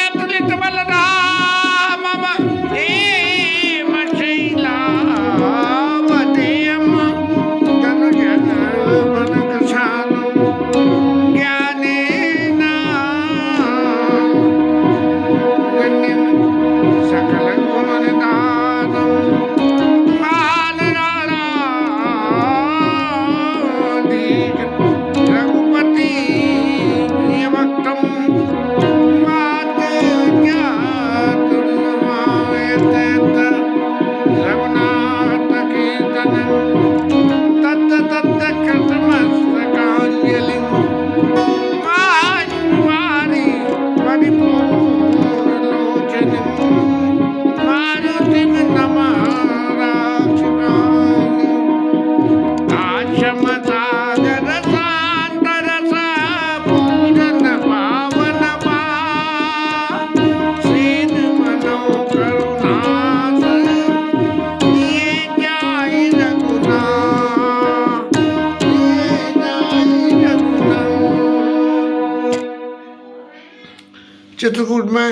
अतुलित बलराम हे मशैलावतेयम् तनुजन मनकशालम् ज्ञानेन गण्यं सकलगुणनिधानम् बालराराधीत रघुपति भक्तम् मात ज्ञातुर्नमायतेत रघुनाथ कीर्तनं तत्त तत्त कृतमस्तकाञ्जलिम् माश्वानि परिपूर्णलोचनम् मारुतिं नमः राक्षिकानि आशमसागर शान्तरस पूजन पावन सीन मनो करुणास ये जाहि रघुना चित्रकूट में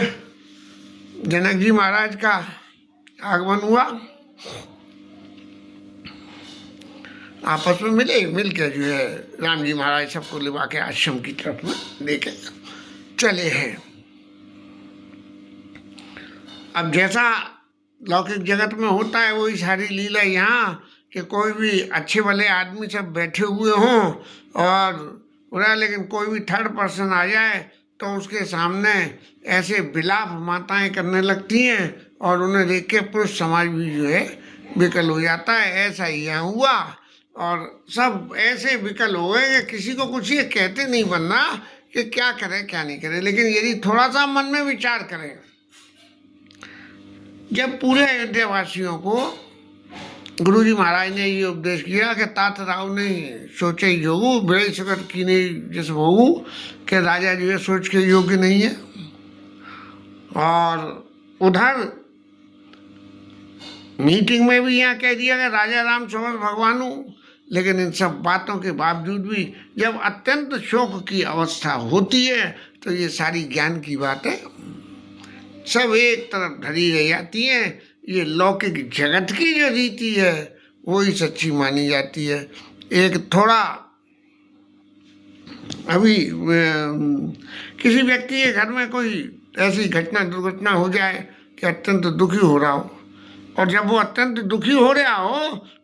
जनक जी महाराज का आगमन हुआ। आपस में मिल के जो है राम जी महाराज सबको लिवा के आश्रम की तरफ में लेके चले हैं। अब जैसा लौकिक जगत में होता है वही सारी लीला यहाँ कि कोई भी अच्छे भले आदमी सब बैठे हुए हों और पूरा, लेकिन कोई भी थर्ड पर्सन आ जाए तो उसके सामने ऐसे विलाप माताएं करने लगती हैं और उन्हें देख के पुरुष समाज भी जो है विकल हो जाता है। ऐसा ही यहाँ हुआ और सब ऐसे विकल हो गए कि किसी को कुछ ये कहते नहीं बनना कि क्या करे क्या नहीं करे। लेकिन यदि थोड़ा सा मन में विचार करें, जब पूरे अयोध्या वासियों को गुरु जी महाराज ने ये उपदेश किया कि तात राव ने सोचे योगु बड़े सकत की नहीं जिस होगू कि राजा जो है सोच के योग्य नहीं है, और उधर मीटिंग में भी यहाँ कह दिया कि राजा राम समर्थ भगवान हूँ। लेकिन इन सब बातों के बावजूद भी जब अत्यंत शोक की अवस्था होती है तो ये सारी ज्ञान की बातें सब एक तरफ धरी रह जाती हैं। ये लौकिक जगत की जो रीति है वही सच्ची मानी जाती है। एक थोड़ा अभी किसी व्यक्ति के घर में कोई ऐसी घटना दुर्घटना हो जाए कि अत्यंत दुखी हो रहा हो, और जब वो अत्यंत दुखी हो रहा हो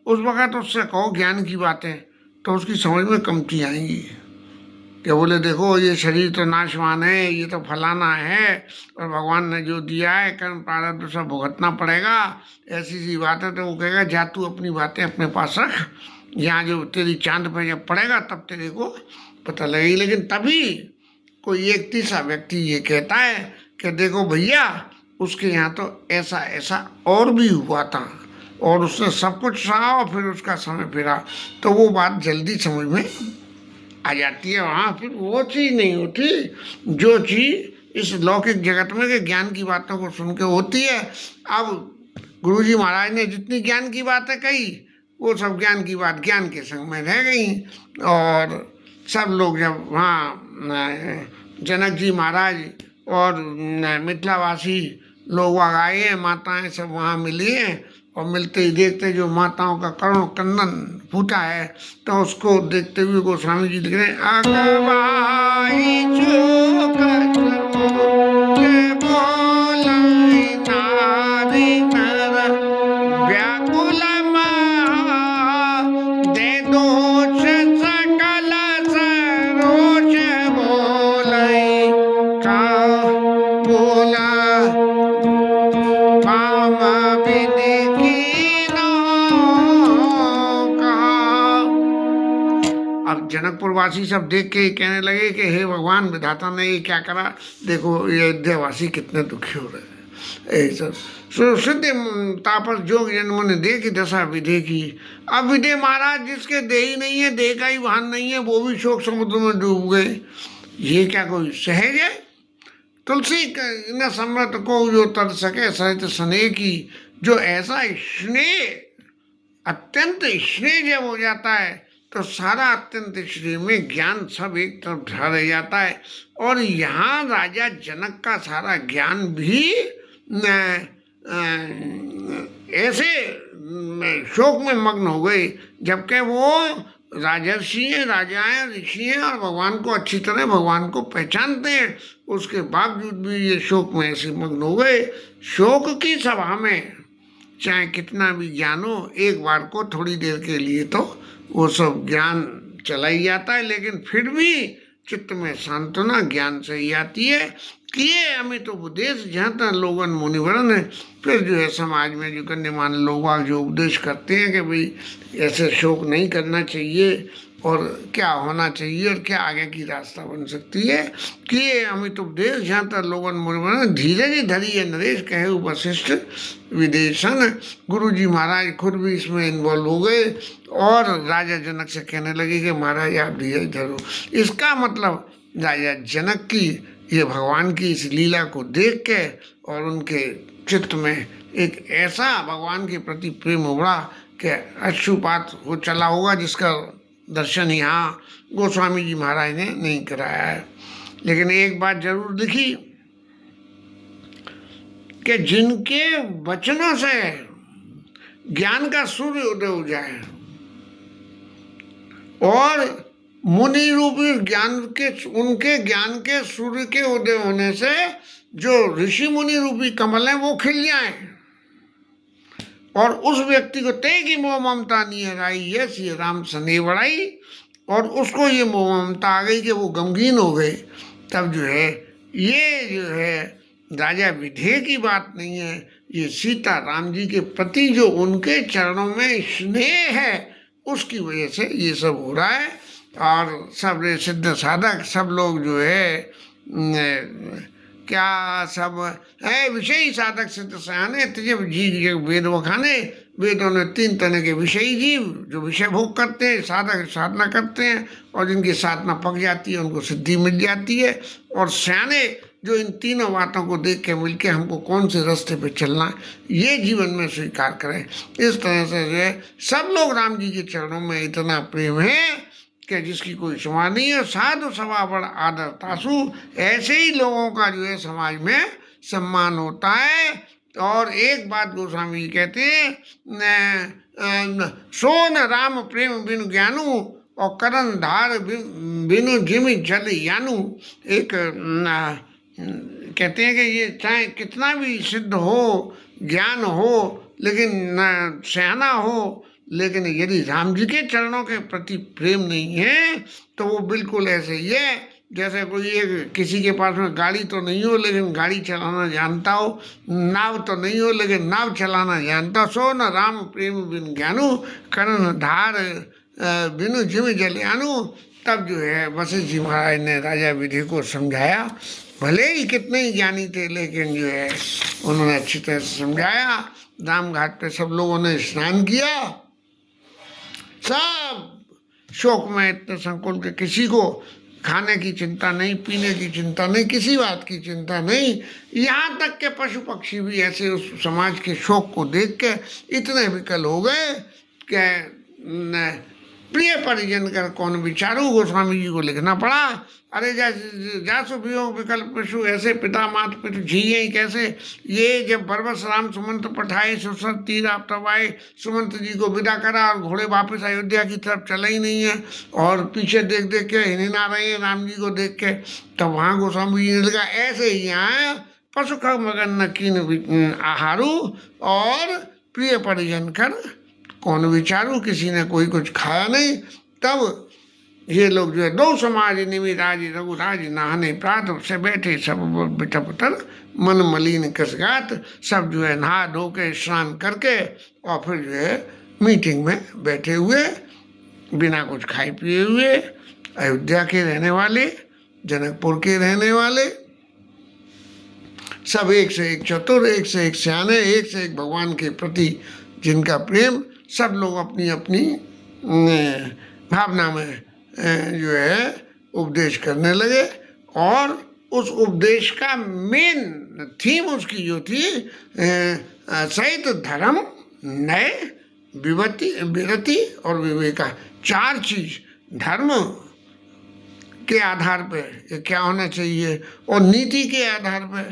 उस वक़्त उससे कहो ज्ञान की बातें तो उसकी समझ में कमती आएंगी कि बोले देखो ये शरीर तो नाशवान है, ये तो फलाना है और भगवान ने जो दिया है कर्म प्रारब्ध सब भुगतना पड़ेगा, ऐसी सी बात है। तो वो कहेगा जा तू अपनी बातें अपने पास रख, यहाँ जो तेरी चांद पे जब पड़ेगा तब तेरे को पता लगेगी। लेकिन तभी कोई एक तीसरा व्यक्ति ये कहता है कि देखो भैया उसके यहाँ तो ऐसा ऐसा और भी हुआ था और उसने सब कुछ सहा और फिर उसका समय फिरा, तो वो बात जल्दी समझ में आ जाती है। वहाँ फिर वो चीज़ नहीं होती जो चीज़ इस लौकिक जगत में के ज्ञान की बातों को सुन के होती है। अब गुरु जी महाराज ने जितनी ज्ञान की बातें कही वो सब ज्ञान की बात ज्ञान के संग में रह गई, और सब लोग जब वहाँ जनक जी महाराज और मिथिलावासी लोग आए हैं, माताएं सब वहाँ मिली हैं, और मिलते ही देखते जो माताओं का करुण क्रंदन फूटा है तो उसको देखते हुए गोस्वामी जी लिख रहे हैं अगवाई चूक बोलाई नारी नर व्याकुल दे दोष सकल सरोज बोलाई का बोला पाम विधि अब जनकपुर वासी सब देख के कहने लगे कि हे भगवान विधाता ने ये क्या करा, देखो ये अयोध्यावासी कितने दुखी हो रहे हैं। ऐसा सिद्ध तापस जोग जन्मों ने देखी दशा विधे की। अब विधे महाराज जिसके देही नहीं है, देह का ही भान नहीं है, वो भी शोक समुद्र में डूब गए। ये क्या कोई सहज है? तुलसी न समृत को जो तर सके सहित स्नेह की। जो ऐसा स्नेह अत्यंत स्नेह जब हो जाता है तो सारा अत्यंत श्री में ज्ञान सब एक तरफ धर जाता है। और यहाँ राजा जनक का सारा ज्ञान भी ऐसे शोक में मग्न हो गए, जबकि वो राजर्षि हैं, राजा हैं, ऋषि हैं और भगवान को अच्छी तरह भगवान को पहचानते हैं, उसके बावजूद भी ये शोक में ऐसे मग्न हो गए। शोक की सभा में चाहे कितना भी ज्ञान हो, एक बार को थोड़ी देर के लिए तो वो सब ज्ञान चला ही जाता है, लेकिन फिर भी चित्त में सांत्वना ज्ञान से ही आती है। किए अमित उपदेश जहाँ तक लोगन मुनिवरन है। फिर जो है समाज में जो गण्यमान्य लोग जो उपदेश करते हैं कि भाई ऐसे शोक नहीं करना चाहिए और क्या होना चाहिए और क्या आगे की रास्ता बन सकती है। किए अमित उपदेश जहाँ तक लोगन मुनिवरन धीरज धरी है नरेश कहे वशिष्ठ विदेशन। गुरु जी महाराज खुद भी इसमें इन्वॉल्व हो गए और राजा जनक से कहने लगे कि महाराज आप धीरज धरो। इसका मतलब राजा जनक की ये भगवान की इस लीला को देख के और उनके चित्त में एक ऐसा भगवान के प्रति प्रेम उभरा कि अश्रुपात हो चला होगा, जिसका दर्शन यहाँ गोस्वामी जी महाराज ने नहीं कराया है। लेकिन एक बात जरूर लिखी कि जिनके वचनों से ज्ञान का सूर्य उदय हो जाए और मुनि रूपी ज्ञान के उनके ज्ञान के सूर्य के उदय होने से जो ऋषि मुनि रूपी कमल है वो खिल जाए और उस व्यक्ति को ते की मोह ममता नहीं हराई, ये श्री राम सने बढ़ाई और उसको ये मोह ममता आ गई कि वो गमगीन हो गए। तब जो है ये जो है राजा विधेय की बात नहीं है, ये सीता राम जी के प्रति जो उनके चरणों में स्नेह है उसकी वजह से ये सब हो रहा है। और सब सिद्ध साधक सब लोग जो है क्या सब है विषयी साधक सिद्ध सयाने तजब जी वेद वखाने। वेदों ने 3 तरह के विषयी जीव जो विषय भोग करते हैं, साधक साधना करते हैं और जिनकी साधना पक जाती है उनको सिद्धि मिल जाती है। और सयाने जो इन तीनों बातों को देख के मिल के हमको कौन से रास्ते पे चलना है ये जीवन में स्वीकार करें। इस तरह से जो है सब लोग राम जी के चरणों में इतना प्रेम है कि जिसकी कोई क्षमा नहीं है। साधु सभा बड़ आदर तासु, ऐसे ही लोगों का जो है समाज में सम्मान होता है। और एक बात गोस्वामी जी कहते हैं सोन राम प्रेम बिनु ज्ञानू और करण धार बिनु जिमि जल यानु। एक कहते हैं कि ये चाहे कितना भी सिद्ध हो ज्ञान हो लेकिन सयाना हो, लेकिन यदि राम जी के चरणों के प्रति प्रेम नहीं है तो वो बिल्कुल ऐसे ही है जैसे कोई एक किसी के पास में गाड़ी तो नहीं हो लेकिन गाड़ी चलाना जानता हो, नाव तो नहीं हो लेकिन नाव चलाना जानता। सो न राम प्रेम बिन ज्ञानु करण धार बिनु जिम जलयानु। तब जो है वशिष्ठ जी महाराज ने राजा विधि को समझाया, भले ही कितने ही ज्ञानी थे लेकिन जो है उन्होंने अच्छी तरह से समझाया। राम घाट पे सब लोगों ने स्नान किया, सब शोक में इतने संकुल के, किसी को खाने की चिंता नहीं, पीने की चिंता नहीं, किसी बात की चिंता नहीं। यहाँ तक के पशु पक्षी भी ऐसे उस समाज के शोक को देख के इतने विकल हो गए कि प्रिय परिजन कर कौन विचारू, गोस्वामी जी को लिखना पड़ा। अरे जासु वियोग विकल्प पशु, ऐसे पिता मात पितु झिये ही कैसे। ये जब बरबस राम सुमंत पठाए सुसर तीर आप तब आए, सुमंत जी को विदा करा और घोड़े वापस अयोध्या की तरफ चले ही नहीं है और पीछे देख देख के हिना रहे हैं राम जी को देख के। तब वहाँ गोस्वामी जी ने लिखा ऐसे ही यहाँ पशु ख मगन न कीन आहारू और प्रिय परिजन कर कौन विचारू, किसी ने कोई कुछ खाया नहीं। तब ये लोग जो है दो समाज निमि राज रघुराज नहाने प्रात से बैठे सब बिटपतर मन मलिन कसगात। सब जो है नहा धो के स्नान करके और फिर जो है मीटिंग में बैठे हुए बिना कुछ खाए पिए हुए। अयोध्या के रहने वाले, जनकपुर के रहने वाले, सब एक से एक चतुर, एक से एक सियाने, एक से एक भगवान के प्रति जिनका प्रेम, सब लोग अपनी अपनी भावना में जो है उपदेश करने लगे। और उस उपदेश का मेन थीम उसकी जो थी सहित धर्म नए विरति और विवेका, 4 चीज धर्म के आधार पे ये क्या होना चाहिए, और नीति के आधार पे,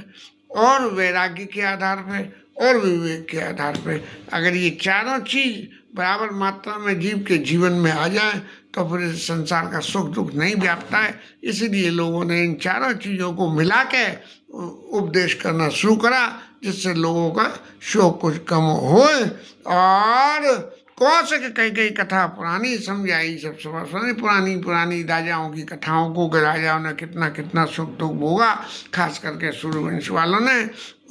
और वैराग्य के आधार पे, और विवेक के आधार पे। अगर ये चारों चीज बराबर मात्रा में जीव के जीवन में आ जाए तो फिर इस संसार का सुख दुख नहीं व्यापता है। इसीलिए लोगों ने इन चारों चीज़ों को मिला के उपदेश करना शुरू करा, जिससे लोगों का शोक कुछ कम हो। और कौशिक कई कथा पुरानी समझाई, सब सुनी पुरानी पुरानी राजाओं की कथाओं को, कि राजाओं ने कितना कितना सुख दुख भोगा, खास करके सूर्यवंश वालों ने।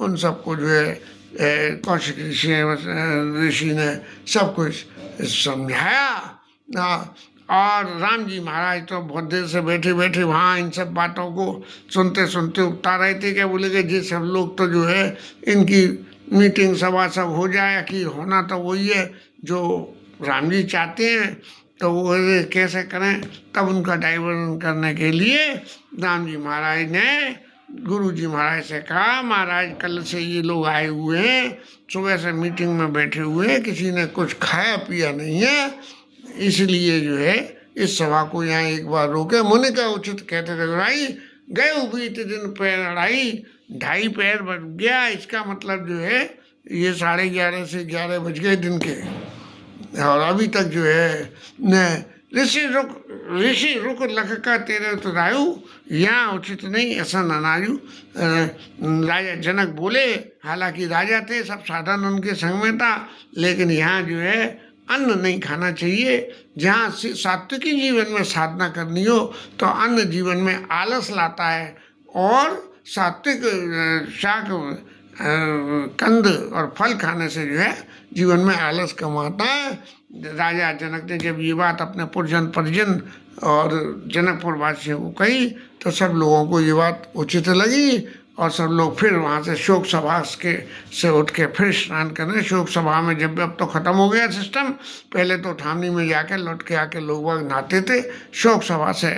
उन सबको जो है कौशिक ऋषि ने सब कुछ समझाया। और राम जी महाराज तो बहुत देर से बैठे बैठे वहाँ इन सब बातों को सुनते सुनते उगता रहे थे। क्या बोले कि जी सब लोग तो जो है इनकी मीटिंग सभा सब हो जाए, आखिर होना तो वही है जो राम जी चाहते हैं, तो वो कैसे करें। तब उनका डाइवर्जन करने के लिए राम जी महाराज ने गुरु जी महाराज से कहा, महाराज कल से ये लोग आए हुए हैं, सुबह से मीटिंग में बैठे हुए हैं, किसी ने कुछ खाया पिया नहीं है, इसलिए जो है इस सभा को यहाँ एक बार रोके। मुनि का उचित कहते थे भाई, गए बीत दिन पैर अड़ाई, 2.5 पैर बज गया। इसका मतलब जो है ये 11:30 से 11 बज गए दिन के, और अभी तक जो है न ऋषि रुक लख का तेरे तो रायु, यहाँ उचित नहीं ऐसा ननायु। राजा जनक बोले, हालांकि राजा थे, सब साधन उनके संग में था, लेकिन यहाँ जो है अन्न नहीं खाना चाहिए। जहाँ सात्विकी जीवन में साधना करनी हो तो अन्न जीवन में आलस लाता है, और सात्विक शाक कंद और फल खाने से जो है जीवन में आलस कम आता है। राजा जनक ने जब ये बात अपने पुरजन परिजन और जनकपुर वासियों को कही तो सब लोगों को ये बात उचित लगी, और सब लोग फिर वहाँ से शोक सभा से उठ के फिर स्नान करने। शोक सभा में जब अब तो ख़त्म हो गया सिस्टम, पहले तो ठामनी में जाके लौट के आके लोग वहाँ नहाते थे। शोक सभा से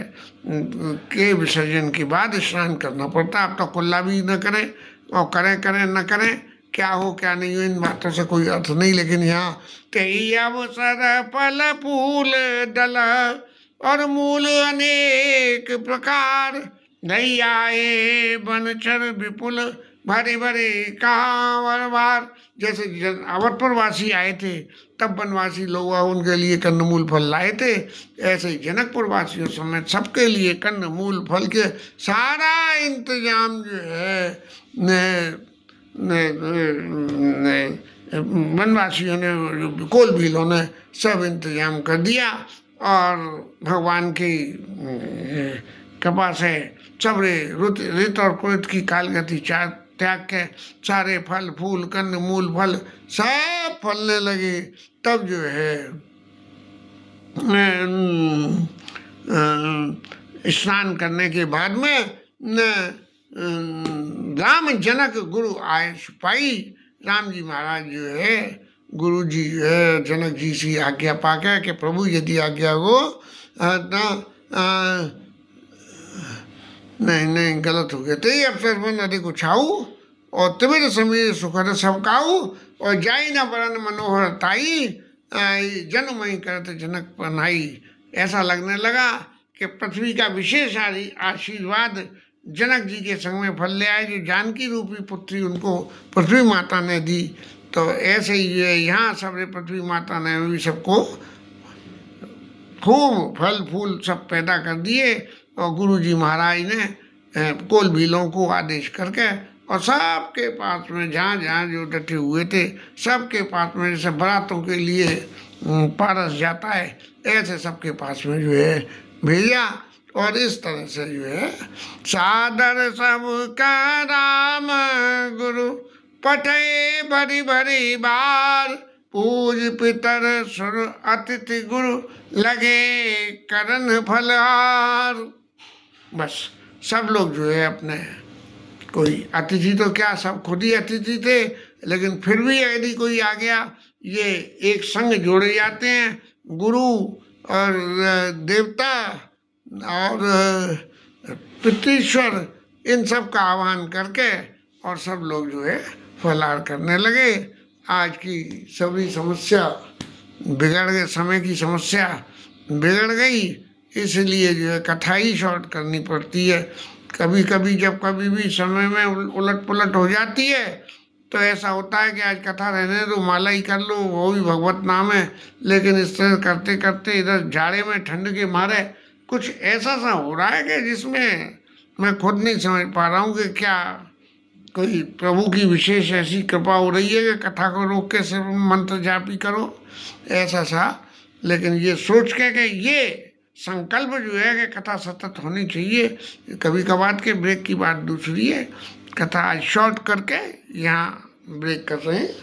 के विसर्जन के बाद स्नान करना पड़ता। अब तो कुल्ला भी न करें, और करें न करें, क्या हो क्या नहीं हो इन बातों से कोई अर्थ नहीं। लेकिन यहाँ कई अवसर फल फूल डला और मूल अनेक प्रकार, नहीं आए बनचर विपुल भरे भरे कांवर बार। जैसे अवधपुर वासी आए थे तब वनवासी लोग उनके लिए कंदमूल फल लाए थे, ऐसे ही जनकपुर वासियों समेत सबके लिए कंदमूल फल के सारा इंतजाम जो है वनवासियों ने, कोल भीलों ने सब इंतजाम कर दिया। और भगवान की कृपा से सबरे ऋत और कुरित की कालगति त्याग के सारे फल फूल कंद मूल फल सब फलने लगे। तब जो है स्नान करने के बाद में राम जनक गुरु आए पाई। राम जी महाराज जो है गुरु जी है जनक जी से आज्ञा पाके कि प्रभु यदि आज्ञा हो नहीं गलत हो गया, तो ये अवसर मन अधिक उछाऊ और तिमिर समीर सुखद सबकाऊ, और जाई न बरन मनोहर ताई, जन्मयी करते जनक पनाई। ऐसा लगने लगा कि पृथ्वी का विशेष आशीर्वाद जनक जी के संग में फल ले आए, जो जानकी रूपी पुत्री उनको पृथ्वी माता ने दी। तो ऐसे ही यहाँ सबरे पृथ्वी माता ने भी सबको खूब फल फूल सब पैदा कर दिए। और गुरु जी महाराज ने कोल भीलों को आदेश करके और सबके पास में जहाँ जहाँ जो डटे हुए थे सबके पास में, जैसे बारातों के लिए पारस जाता है ऐसे सबके पास में जो है भेजा। और इस तरह से जो है सादर सब का राम गुरु पठे भरी भरी बार, पूज पितर सुर अतिथि गुरु लगे करन फलहार। बस सब लोग जो है अपने, कोई अतिथि तो क्या सब खुद ही अतिथि थे, लेकिन फिर भी यदि कोई आ गया, ये एक संग जोड़े जाते हैं, गुरु और देवता और पितृश्वर, इन सब का आह्वान करके और सब लोग जो है फलाहार करने लगे। आज की सभी समस्या बिगड़ गए, समय की समस्या बिगड़ गई, इसलिए जो है कथा ही शॉर्ट करनी पड़ती है। कभी कभी जब कभी भी समय में उलट पुलट हो जाती है तो ऐसा होता है कि आज कथा रहने दो, माला ही कर लो, वो भी भगवत नाम है, लेकिन इस तरह करते करते इधर जाड़े में ठंड के मारे कुछ ऐसा सा हो रहा है कि जिसमें मैं खुद नहीं समझ पा रहा हूँ कि क्या कोई प्रभु की विशेष ऐसी कृपा हो रही है कि कथा को रोक के सिर्फ मंत्र जाप ही करो, ऐसा सा। लेकिन ये सोच के कि ये संकल्प जो है कि कथा सतत होनी चाहिए, कभी कभार के ब्रेक की बात दूसरी है। कथा आज शॉर्ट करके यहाँ ब्रेक कर रहे हैं।